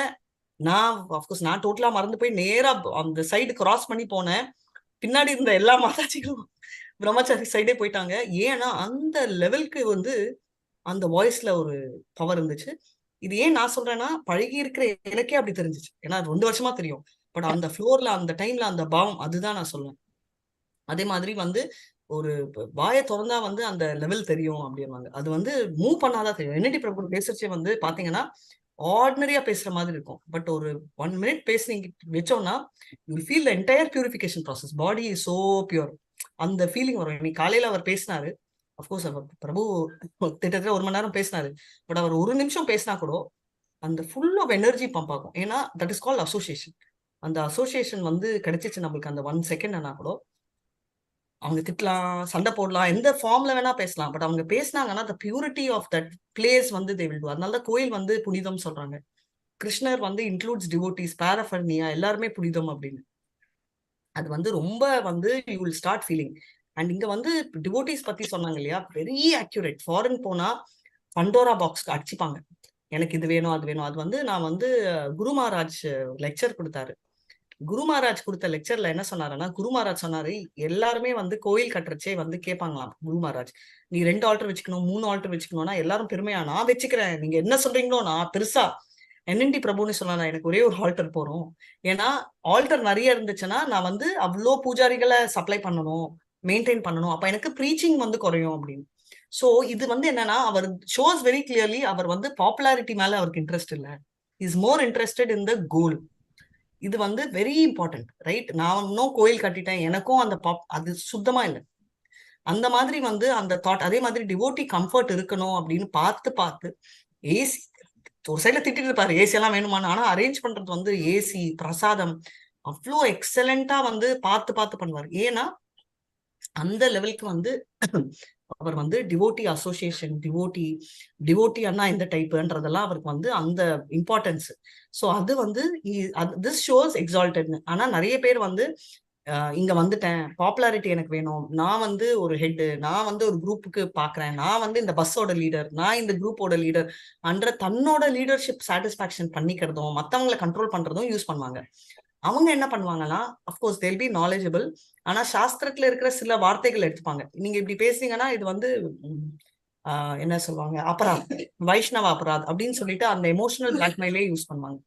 நான் டோட்டலா மறந்து போய் நேரா அந்த சைடு கிராஸ் பண்ணி போனேன். பின்னாடி இருந்த எல்லா மாதாஜிகளும் பிரம்மச்சாரி சைடே போயிட்டாங்க. ஏன்னா அந்த லெவலுக்கு வந்து அந்த வாய்ஸ்ல ஒரு பவர் இருந்துச்சு. இது ஏன் நான் சொல்றேன்னா, பழகி இருக்கிற எனக்கே அப்படி தெரிஞ்சிச்சு. ஏன்னா 2 வருஷமா தெரியும். பட் அந்த ஃப்ளோர்ல அந்த டைம்ல அந்த பாவம், அதுதான் நான் சொல்லுவேன். அதே மாதிரி வந்து ஒரு வாயை திறந்தா வந்து அந்த லெவல் தெரியும் அப்படின்வாங்க. அது வந்து மூவ் பண்ணாதான் தெரியும். NND பிரபு பேசுறச்சே வந்து பாத்தீங்கன்னா ஆர்டினரியா பேசுற மாதிரி இருக்கும். பட் ஒரு 1 minute பேசுனீங்க வச்சோம்னா you feel the entire purification process. Body is so pure. அந்த ஃபீலிங் வரும். இன்னைக்கு காலையில அவர் பேசினாரு. அப்கோர்ஸ் அவர் பிரபு கிட்டத்தட்ட 1 மணி நேரம் பேசினாரு. பட் அவர் 1 நிமிஷம் பேசினா கூட அந்த ஃபுல் ஆஃப் எனர்ஜி பம்ப் ஆகும். ஏன்னா தட் இஸ் கால்ட் அசோசியேஷன். அந்த அசோசியேஷன் வந்து கிடைச்சிச்சு நம்மளுக்கு அந்த 1 செகண்ட் ஆனா கூட. அவங்க திட்டலாம், சண்டை போடலாம், எந்த ஃபார்ம்ல வேணா பேசலாம். பட் அவங்க பேசினாங்கன்னா the purity of that place வந்து they will do. அதனாலதான் கோயில் வந்து புனிதம் சொல்றாங்க. கிருஷ்ணர் வந்து இன்க்ளூட்ஸ் டிவோட்டிஸ், பாரஃபர்னியா எல்லாருமே புனிதம் அப்படின்னு. அது வந்து ரொம்ப வந்து you will start feeling. And இங்க வந்து டிவோட்டிஸ் பத்தி சொன்னாங்க இல்லையா, வெரி அக்யூரேட். ஃபாரின் போனா பண்டோரா பாக்ஸ்க்கு அடிச்சுப்பாங்க, எனக்கு இது வேணும் அது வேணும். அது வந்து நான் வந்து குரு மகாராஜ் லெக்சர் கொடுத்தாரு. குரு மகாராஜ் கொடுத்த லெக்சர்ல என்ன சொன்னாருன்னா, குரு மகாராஜ் சொன்னாரு, எல்லாருமே வந்து கோயில் கட்டுறச்சே வந்து கேட்பாங்களாம் குரு மகாராஜ், நீ 2 ஆல்டர் வச்சுக்கணும் 3 ஆல்டர் வச்சுக்கணும்னா எல்லாரும் பெருமையா நான் வச்சுக்கிறேன், நீங்க என்ன சொல்றீங்களோ நான் பெருசா. NND பிரபுன்னு சொன்னா எனக்கு ஒரே ஒரு ஆல்டர் போறோம். ஏன்னா ஆல்டர் நிறைய இருந்துச்சுன்னா நான் வந்து அவ்வளோ பூஜாரிகளை சப்ளை பண்ணணும், மெயின்டைன் பண்ணணும். அப்ப எனக்கு ப்ரீச்சிங் வந்து குறையும் அப்படின்னு. சோ இது வந்து என்னன்னா, அவர் ஷோஸ் வெரி கிளியர்லி அவர் வந்து பாப்புலாரிட்டி மேல அவருக்கு இன்ட்ரெஸ்ட் இல்ல, இஸ் மோர் இன்ட்ரெஸ்டட் இன் த கோல். இது வந்து வெரி இம்பார்ட்டன்ட், ரைட்? நான் இன்னும் கோயில் கட்டிட்டேன், எனக்கும் அந்த அது சுத்தமா இல்லை. அந்த மாதிரி வந்து அந்த தாட். அதே மாதிரி டிவோட்டி கம்ஃபர்ட் இருக்கணும் அப்படின்னு பார்த்து பார்த்து ஏசி ஒரு சைட்ல திட்டிட்டு இருப்பாரு, ஏசி எல்லாம் வேணுமான்னு. ஆனா அரேஞ்ச் பண்றது வந்து ஏசி பிரசாதம் அவ்வளோ எக்ஸலண்டா வந்து பார்த்து பார்த்து பண்ணுவார். ஏன்னா அந்த லெவலுக்கு வந்து அவர் வந்து டிவோட்டி அசோசியேஷன், டிவோட்டி அண்ணா இந்த டைப்புன்றதெல்லாம் அவருக்கு வந்து அந்த இம்பார்ட்டன்ஸ். ஸோ அது வந்து திஸ் ஷோஸ் எக்ஸால்டட்னு. ஆனா நிறைய பேர் வந்து இங்க வந்துட்டேன், பாப்புலாரிட்டி எனக்கு வேணும், நான் வந்து ஒரு ஹெட், நான் வந்து ஒரு குரூப்புக்கு பாக்குறேன், நான் வந்து இந்த பஸ்ஸோட லீடர், நான் இந்த குரூப்போட லீடர் அன்ற தன்னோட லீடர்ஷிப் சாட்டிஸ்பாக்சன் பண்ணிக்கிறதும் மத்தவங்களை கண்ட்ரோல் பண்றதும் யூஸ் பண்ணுவாங்க. அவங்க என்ன பண்ணுவாங்கன்னா, அஃப்கோர்ஸ் தேல் பி நாலேஜபிள், ஆனா சாஸ்திரத்துல இருக்கிற சில வார்த்தைகள் எடுத்துப்பாங்க. நீங்க இப்படி பேசுறீங்கன்னா இது வந்து என்ன சொல்லுவாங்க, அபராத், வைஷ்ணவ அபராத் அப்படின்னு சொல்லிட்டு அந்த எமோஷனல் பிளாக்மெயிலே யூஸ் பண்ணுவாங்க.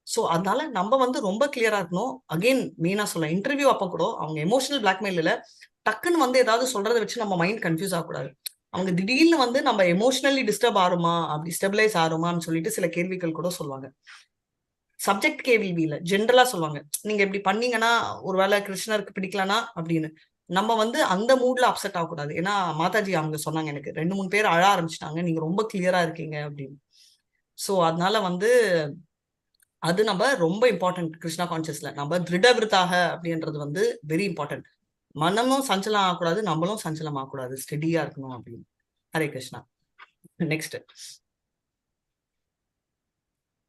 சோ அதனால நம்ம வந்து ரொம்ப கிளியரா இருக்கணும். அகெயின் மெயினா சொல்ல, இன்டர்வியூ அப்ப கூட அவங்க எமோஷனல் பிளாக்மெயில் இல்ல, டக்குன்னு வந்து ஏதாவது சொல்றதை வச்சு நம்ம மைண்ட் கன்ஃபியூஸ் ஆகக்கூடாது. அவங்க திடீர்னு வந்து நம்ம எமோஷனலி டிஸ்டர்ப் ஆறுமா, அப்படி ஸ்டெபிலைஸ் ஆறுமான்னு சொல்லிட்டு சில கேள்விகள் கூட சொல்லுவாங்க. சப்ஜெக்ட் கேள்வி இல்ல, ஜென்ரலா சொல்லுவாங்க. நீங்க இப்படி பண்ணீங்கன்னா ஒருவேளை கிருஷ்ணருக்கு பிடிக்கலனா அப்படின்னு. நம்ம வந்து அந்த மூட்ல அப்செட் ஆகக்கூடாது. ஏன்னா மாதாஜி அவங்க சொன்னாங்க, எனக்கு 2-3 பேர் அழ ஆரம்பிச்சிட்டாங்க, நீங்க ரொம்ப கிளியரா இருக்கீங்க அப்படின்னு. சோ அதனால வந்து அது நம்ம ரொம்ப இம்பார்ட்டன்ட். கிருஷ்ணா கான்சியஸ்ல நம்ம திருடவிருத்தாக அப்படின்றது வந்து வெரி இம்பார்ட்டன்ட். மனமும் சஞ்சலம் ஆகக்கூடாது, நம்மளும் சஞ்சலம் ஆகக்கூடாது, ஸ்டெடியா இருக்கணும் அப்படின்னு. ஹரே கிருஷ்ணா. நெக்ஸ்ட்,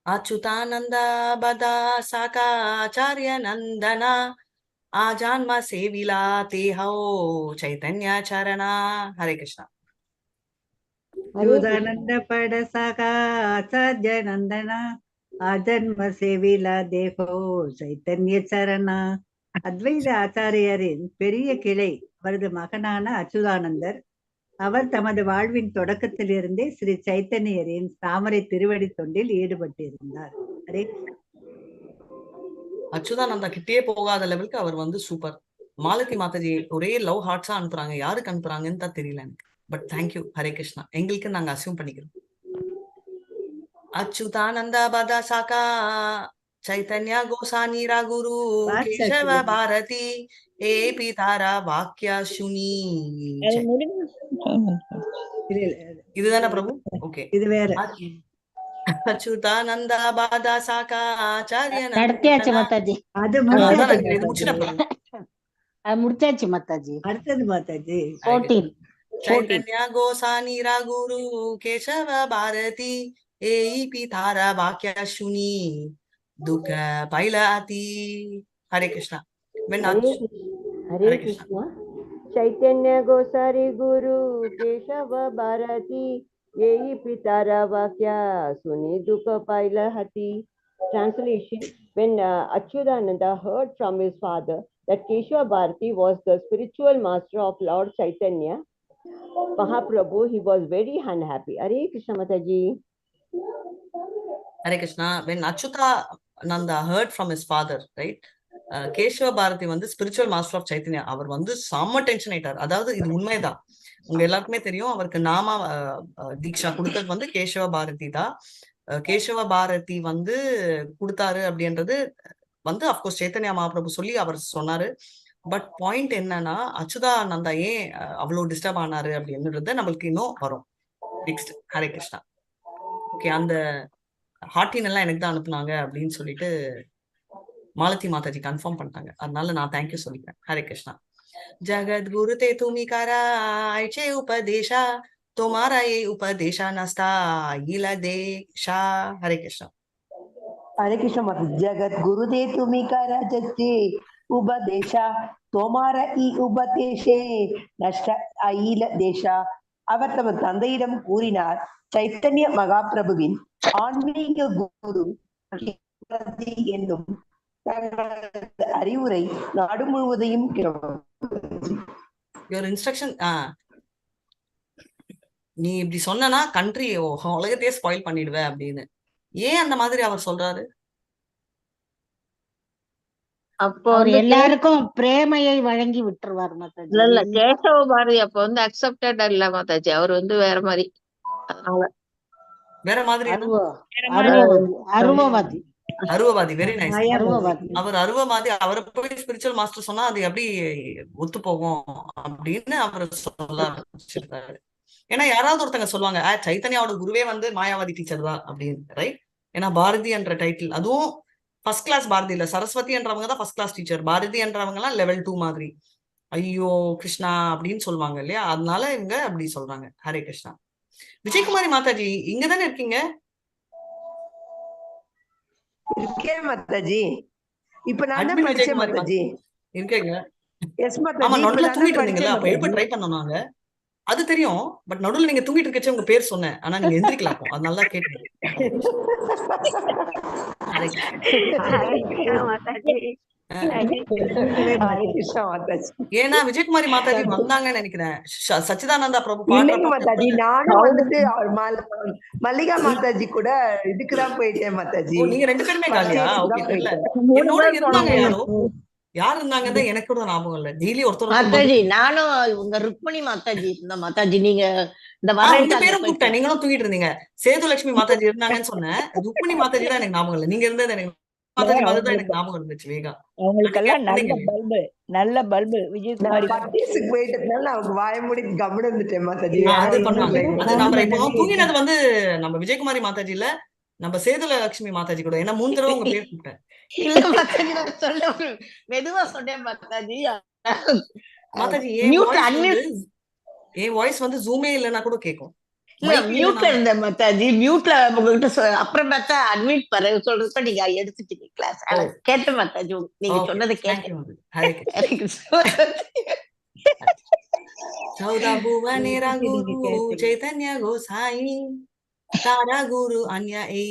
அச்சுதானந்த பதா சாகா ஆச்சாரிய நந்தனா ஆஜான்மா சேவிலா தேஹோ சைதன்ய சரணா. ஹரே கிருஷ்ணா. அச்சுதானந்த படசாகா ஆச்சாரிய நந்தனா ஆஜன்ம சேவிலா தேகோ சைத்தன்ய சரணா. அத்வைத ஆச்சாரியரின் பெரிய கிளை அவரது மகனான அச்சுதானந்தர். அவர் தமது வாழ்வின் தொடக்கத்திலிருந்தே ஸ்ரீ சைத்தன்யரின் தாமரை திருவடி தொண்டில் ஈடுபட்டிருந்தார். ஹரே அச்சுதானந்தா கிட்டே போகாத லெவலுக்கு அவர் வந்து சூப்பர். மாலதி மாதாஜி ஒரே லவ் ஹார்ட்ஸா அனுப்புறாங்க, யாருக்கு அனுப்புறாங்கன்னு தான் தெரியல எனக்கு. But thank you. ஹரே கிருஷ்ணா. எங்களுக்கு நாங்க அசியூம் பண்ணிக்கிறோம். அச்சுதானந்த பதா சாகா चैतन्य गोसानी गुरु केशव भारती ए पितारा वाक्य सुनी. இதுதானே பிரபு? ஓகே, இது வேற. அச்சுதானந்த பாதா சாகா ஆச்சாரிய நடத்தியாச்சு மாதாஜி. அது இது முடிச்சிட்ட பிரபு. அது முடிச்சாச்சு மாதாஜி. அடுத்தது மாதாஜி 14. चैतन्य गोसानी गुरु केशव भारती ए पितारा वाक्य सुनी दुख पैलाती. हरे कृष्णा. हरे कृष्णा. चैतन्य गोसारी गुरु केशव भारती यही पितारा वाक्या सुनी दुख पाइला हती. Translation: When Achyutananda heard from his father that Keshava Bharati was the spiritual master of Lord Chaitanya Mahaprabhu, he was very unhappy. Hare Krishna Mataji. Hare Krishna. When Achyutananda heard from his father, right? Kesava Bharathi வந்து spiritual master of Chaitanya. அவர் வந்து செம்ம tension ஆயிட்டார். அதாவது இது உண்மைதான், உங்க எல்லாருக்குமே தெரியும். அவருக்கு நாம தீக்ஷா கொடுத்தது வந்து கேசவ பாரதி தான். கேசவ பாரதி வந்து கொடுத்தாரு அப்படின்றது வந்து அப்கோர்ஸ் சைத்தன்யா மகாபிரபு சொல்லி அவர் சொன்னாரு. பட் பாயிண்ட் என்னன்னா, அச்சுதானந்தா ஏன் அவ்வளவு டிஸ்டர்ப் ஆனாரு அப்படின்றது நம்மளுக்கு இன்னும் வரும். நெக்ஸ்ட், ஹரே கிருஷ்ணா. ஓகே, அந்த ஹார்டின் எல்லாம் எனக்கு தான் அனுப்புனாங்க அப்படின்னு சொல்லிட்டு மாலதி மாதாஜி கன்ஃபார்ம் பண்ணிட்டாங்க. அதனால நான் தேங்க்யூ சொல்லிக்கிறேன். ஹரே கிருஷ்ணா. जगद्गुरु ते तुम्ही करा आयचे उपदेशा तुम्हारा ये उपदेशा नसता इला देशा. हरे कृष्ण. हरे कृष्ण माता. जगद्गुरु ते तुम्ही करा जसे उपदेशा तुम्हारा ई उपदेशे नष्ट अईல தேசா. அவர் தமது தந்தையிடம் கூறினார், சைத்தன்ய மகாபிரபுவின் ஆன்மீக குரு என்னும் அறிவுரை நாடு முழுவதையும் இன்ஸ்ட்ரக்ஷன். நீ இப்படி சொன்னா கண்ட்ரி உலகத்தையே ஸ்பாயில் பண்ணிடுவ அப்படின்னு ஏன் அந்த மாதிரி அவர் சொல்றாரு? அப்போ அவர் வந்து எல்லாருக்கும் பிரேமையை வழங்கி விட்டுருவார் மாதாஜி. இல்ல கேசவ பாரதி அப்ப வந்து அக்செப்டட் இல்ல மாதாஜி. அவர் வந்து வேற மாதிரி. அதனால வேற மாதிரி அருவவாதி. அருவவாதி. Very nice. அருவவாதி. அவர் அருவவாதி. அவரை போய் ஸ்பிரிச்சுவல் மாஸ்டர் சொன்னா அது எப்படி ஒத்து போகும் அப்படின்னு அவர் சொல்ல ஆரம்பிச்சிருக்காரு. ஏன்னா யாராவது ஒருத்தங்க சொல்லுவாங்க சைத்தன்யாவோட குருவே வந்து மாயாவாதி டீச்சர் தான் அப்படின்னு, ரைட்? ஏன்னா பாரதி என்ற டைட்டில், அதுவும் ஃபர்ஸ்ட் கிளாஸ் பாரதி இல்ல, சரஸ்வதி என்றவங்க தான் ஃபர்ஸ்ட் கிளாஸ் டீச்சர், பாரதி என்றவங்க எல்லாம் லெவல் 2 மாதிரி. ஐயோ கிருஷ்ணா அப்படின்னு சொல்லுவாங்க இல்லையா, அதனால இவங்க அப்படி சொல்றாங்க. ஹரே கிருஷ்ணா. விஜயகுமாரி மாதாஜி இங்க தானே இருக்கீங்க? இருக்கேன் மாதாஜி. இப்ப நான் தான் அட்மின் படிச்சேன் விஜயகுமாரி மாதாஜி. இருக்கீங்க? எஸ் ஆமா, மாதாஜி. நடுவுல இப்ப தூங்கிட்டு நான் இருந்தீங்களா? அப்ப எழுப்ப ட்ரை பண்ணோம் அது தெரியும். பட் நடுவுல நீங்க தூங்கிட்டு இருக்கச்சே உங்க பேர் சொன்னேன், ஆனா நீங்க எந்திரிக்கல. அப்போ அதனால தான் கேட்டேன். ஹரே கிருஷ்ணா. ஹரே கிருஷ்ணா மாதாஜி. ஹரே கிருஷ்ணா மாதாஜி. ஏன்னா விஜயகுமாரி மாதாஜி வந்தாங்கன்னு நினைக்கிறேன். சச்சிதானந்தா பிரபு இல்லைங்க பாடுறப்ப மாதாஜி, நானும் வந்துட்டு மல்லிகா மாதாஜி கூட இதுக்குதான் போயிட்டேன் மாதாஜி. ஓ, நீங்க 2 பேருமே காலியா? ஓகே, தெரியல. என்னோட இருந்தாங்க யாரோ, யார் இருந்தாங்கன்னு எனக்கு கூட ஞாபகம் இல்ல. டெய்லி ஒருத்தர் மாதாஜி நானும் உங்க ருக்மணி மாதாஜி இருந்த மாதாஜி. நீங்க இந்த உங்க பேரும் கூப்பிட்டேன், நீங்களும் தூங்கிட்டு இருந்தீங்க. சேதுலட்சுமி மாதாஜி இருந்தாங்கன்னு சொன்னேன். ருக்மணி மாதாஜி தான் எனக்கு ஞாபகம் இல்ல. நீங்க இருந்தது எனக்கு மாதாஜி பதில் தான் எனக்கு ஞாபகம் இருந்துச்சு. வேகா அவங்களுக்கெல்லாம் நல்ல பல்பு விஜயகுமாரி போயிட்டதுனால அவங்க வாய மூடி கவனம் இருந்துட்டேன் மாதாஜி. அது பண்ணுவாங்க. அது நம்ம இப்போ தூங்கினது வந்து நம்ம விஜயகுமாரி மாதாஜி இல்ல, நம்ம சேதுலட்சுமி மாதாஜி கூட. ஏன்னா 3 தடவை உங்க பேர் கூப்பிட்டேன். இல்ல மாதாஜி, நான் சொல்ல மெதுவா சொன்னேன் மாதாஜி. மாதாஜி என் வாய்ஸ் வந்து ஜூமே இல்லைன்னா கூட கேட்கும். இல்ல மியூட்ல இருந்தேன் மாதாஜி. மியூட்ல உங்ககிட்ட அப்புறம் பார்த்தா அட்மிட் சொல்றப்ப நீங்க எடுத்துட்டீங்க கிளாஸ். கேட்டேன் மாதாஜி, நீங்க சொன்னதை கேட்டேன். சௌதா புவனேரா குரு சைதன்ய கோசாயி தாரா குரு அன்யா ஏ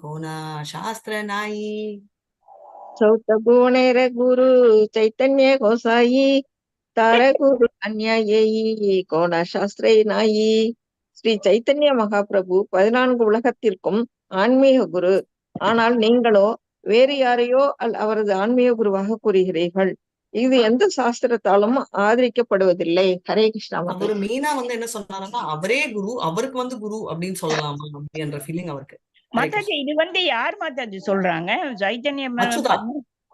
கோனா சாஸ்திர நாயி. சௌத புவனேர குரு சைத்தன்ய கோசாயி தார குரு அந்யாயி கோண சாஸ்திரை நாயி. ஸ்ரீ சைத்தன்ய மகாபிரபு 14 உலகத்திற்கும் ஆன்மீக குரு. ஆனால் நீங்களோ வேறு யாரையோ அவரது ஆன்மீக குருவாக கூறுகிறீர்கள். இது எந்த சாஸ்திரத்தாலும் ஆதரிக்கப்படுவதில்லை. ஹரே கிருஷ்ணா. ஒரு மீனா வந்து என்ன சொன்னாருன்னா, அவரே குரு, அவருக்கு வந்து குரு அப்படின்னு சொல்லலாமா அப்படின்ற ஃபீலிங் அவருக்கு. மாதாஜி இது வந்து யார் மாதாஜி சொல்றாங்க? சைத்தன்யம் அச்சுதா,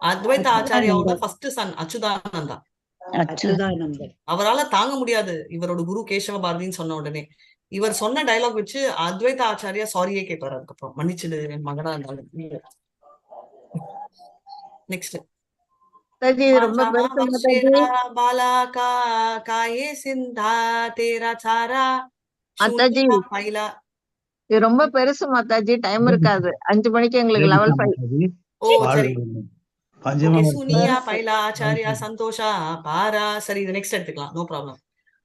அத்வைத ஆச்சாரியாவோட ஃபர்ஸ்ட் சன் அச்சுதானந்தா. அவரால தாங்க முடியாது இவரோட குரு கேசவ பாரதின்னு சொன்ன உடனே. இவர் சொன்ன டயலாக் வச்சு அத்வைத ஆச்சாரியா சாரியே கேட்பாரு. அதுக்கப்புறம் மன்னிச்சிடு என் மகனா இருந்தாலும். நெக்ஸ்ட் பாலா காயே சிந்தா தேரா சாரா மாதாஜி இது ரொம்ப பெருசு மாதாஜி, டைம் இருக்காது. 5 மணிக்கு எங்களுக்கு லெவல் 5. ஓ சரி, சுனியா பைலா ஆச்சாரியா சந்தோஷா பாரா. சரி, இது நெக்ஸ்ட் எடுத்துக்கலாம், நோ ப்ராப்ளம்.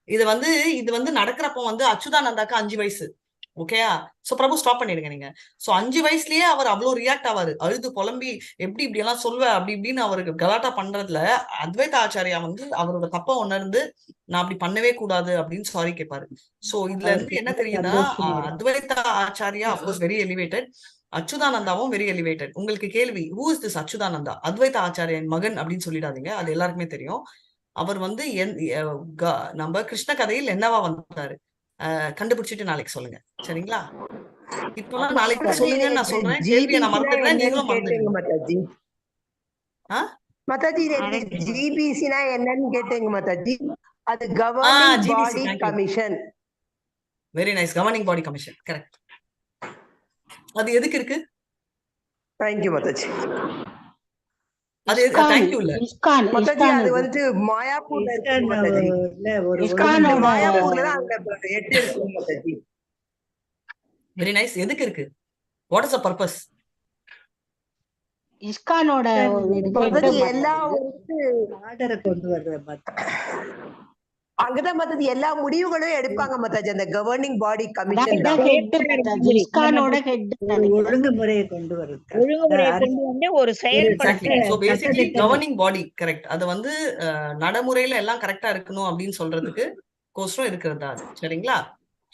இது வந்து நடக்கிறப்போ வந்து அச்சுதானந்தாக்கு 5 வயசு. ஓகேயா? சோ பிரபு ஸ்டாப் பண்ணிடுங்க நீங்க. சோ 5 வயசுலயே அவர் அவ்வளவு ரியாக்ட் ஆவாரு, அழுது புலம்பி எப்படி இப்படி எல்லாம் சொல்வ அப்படி இப்படின்னு அவருக்கு கலாட்டா பண்றதுல அத்வைத ஆச்சாரியா வந்து அவரோட தப்ப உணர்ந்து நான் அப்படி பண்ணவே கூடாது அப்படின்னு சாரி கேட்பாரு. சோ இதுல இருந்து என்ன தெரியுதுன்னா, Advaita Acharya of course very elevated, அச்சுதானந்தாவும் வெரி எலிவேட்டட். உங்களுக்கு கேள்வி, ஹூ இஸ் திஸ் அச்சுதானந்தா? அத்வைத ஆச்சாரியின் மகன் அப்படின்னு சொல்லிடாதீங்க, அது எல்லாருக்குமே தெரியும். அவர் வந்து நம்ம கிருஷ்ண கதையில் என்னவா வந்தாரு கண்டுபிடிச்சிட்டு நாளைக்கு சொல்லுங்க, சரிங்களா? இப்பெல்லாம் நாளைக்கு சொல்லுங்கன்னு நான் சொல்றேன். கேள்வியை நான் மறந்துடுறேன், நீங்களும் மறந்துடுங்க மாதாஜி. ஜிபிசினா என்னன்னு கேட்டீங்க மாதாஜி. அது கவர்னிங் பாடி கமிஷன். வெரி நைஸ், கவர்னிங் பாடி கமிஷன், கரெக்ட். அது எதுக்கு இருக்கு? தேங்க்யூ மாதாஜி. அது தேங்க்யூ இல்ல மாதாஜி, அது வந்து மாயாப்பூர்ல இருக்கு மாதாஜி. மாயாப்பூர்ல தான் அங்க 8 இருக்கு மாதாஜி. Very nice. எதுக்கு இருக்கு? What is the purpose? இஸ்கானோட எல்லா ஆர்டரை கொண்டு வர்ற அங்கதான் மாதாஜி எல்லா முடிவுகளும் எடுப்பாங்க மாதாஜி. அந்த கவர்னிங் பாடி கமிஷன் தான் இஸ்கானோட ஹெட். ஒழுங்குமுறையை கொண்டு வருது, வந்து ஒரு செயல்படுத்த. சோ பேசிக்கலி கவர்னிங் பாடி, கரெக்ட். அது வந்து நடைமுறையில எல்லாம் கரெக்டா இருக்கணும் அப்படின்னு சொல்றதுக்கு கோசரம் இருக்கிறதா அது, சரிங்களா?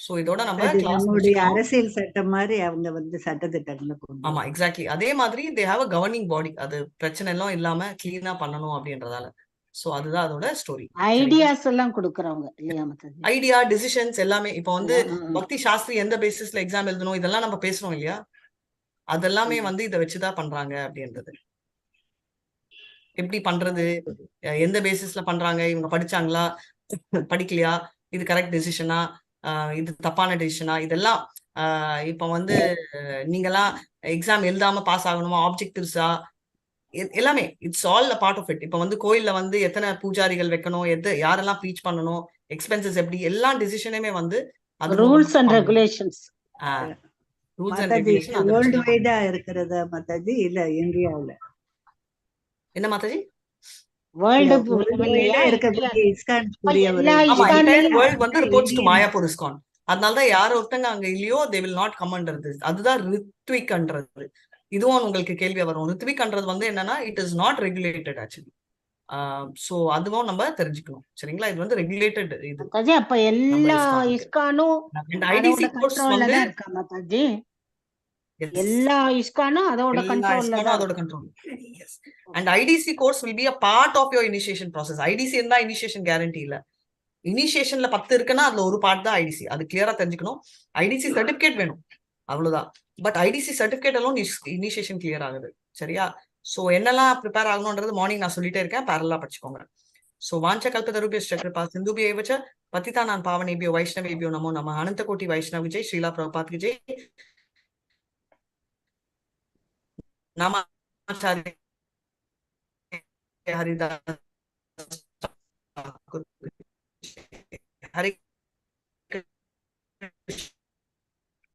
சோ இதோட நம்ம அது கிளாஸ் நம்முடைய முடிச்சுக்கலாம். அரசியல் சட்டம் மாதிரி அவங்க சட்டத்திட்டங்களை கொண்டு ஆமா, எக்ஸாக்ட்லி. அதே மாதிரி தே ஹாவ் அ கவர்னிங் பாடி. அது பிரச்சனை எல்லாம் இல்லாம கிளீனா பண்ணணும் அப்படின்றதால. சோ அதுதான் அதோட ஸ்டோரி. ஐடியாஸ் எல்லாம் கொடுக்கறவங்க இல்லையா மாதாஜி? ஐடியா, டிசிஷன்ஸ் எல்லாமே. இப்போ வந்து பக்தி சாஸ்திரி எந்த பேசிஸ்ல எக்ஸாம் எழுதணும் இதெல்லாம் நம்ம பேசுறோம் இல்லையா, அதெல்லாமே வந்து இதை வச்சுதான் பண்றாங்க அப்படின்றது. எப்படி பண்றது, எந்த பேசிஸ்ல பண்றாங்க, இவங்க படிச்சாங்களா படிக்கலையா, இது கரெக்ட் டெசிஷனா, இது தப்பான டெசிஷனா, இதெல்லாம் இப்ப வந்து நீங்கெல்லாம் எக்ஸாம் எழுதாம பாஸ் ஆகணுமா, ஆப்ஜெக்டிவ்ஸா, எல்லாமே it's all a part of it. இப்ப வந்து கோயில்ல வந்து எத்தனை பூஜாரிகள் வைக்கணும், யாரெல்லாம் ப்ரீச் பண்ணணும், எக்ஸ்பென்சஸ் எப்படி, எல்லா டிசிஷனுமே வந்து அது rules and regulations. Rules and Mataji regulation அதை வேர்ல்டு வச்சு வைடா இருக்கிறதா மாதாஜி? இல்ல இந்தியாவுல என்ன மாதாஜி? வேர்ல்டு வைடா இருக்கக்கூடிய இஸ்கான் எல்லா ஆமா, என்டையர் இஸ்கான்லயும் வேர்ல்ட் வந்து ரிப்போர்ட்ஸ் டு மாயாப்பூர் இஸ்கான். அதனாலதான் யார் ஒருத்தங்க அங்க இல்லையோ தே வில் நாட் கம்ன்றது. அதுதான் ரித்விக்ன்றது. இதுவும் உங்களுக்கு கேள்வியா வரும். ரித்விக்ன்றது வந்து என்னன்னா it is not regulated actually. So அதுவும் நம்ம தெரிஞ்சுக்கணும். சரிங்களா? இது வந்து ரெகுலேட்டட் இது. மாதாஜி அப்ப எல்லா இஸ்கானும் ஐடிசி அதோட கோர்ஸ் கண்ட்ரோல்ல வந்து தான் இருக்கா மாதாஜி? எல்லா இஸ்கானும் அதோட கண்ட்ரோல்ல தான். அதோட control. And ITC course will be a part of your initiation process. ITC இருந்தா இனிஷியேஷன் கேரண்டி இல்ல. இனிஷியேஷன்ல 10 இருக்குன்னா அதுல ஒரு பார்ட் தான் ஐடிசி. அது கிளியரா தெரிஞ்சுக்கணும். ஐடிசி சர்டிபிகேட் வேணும், அவ்வளவுதான். பட் ஐடிசி சர்டிபிகேட் எல்லாம் இனிஷியேஷன் கிளியர் ஆகுது. சரியா? சோ என்னெல்லாம் ப்ரிப்பேர் ஆகணும்ன்றது மார்னிங் நான் சொல்லிட்டே இருக்கேன், பேரலா படிச்சுக்கோங்க. சோ வாஞ்ச கல்பதருபியஸ்ச கிருபா சிந்துபியேவச பतितानां पावनेभ्यो वैष्णवेभ्यो नमो नमः. अनंत कोटि वैष्णव जय. श्रीला प्रभुपाद की जय. नामाचार्य हरिदास हरे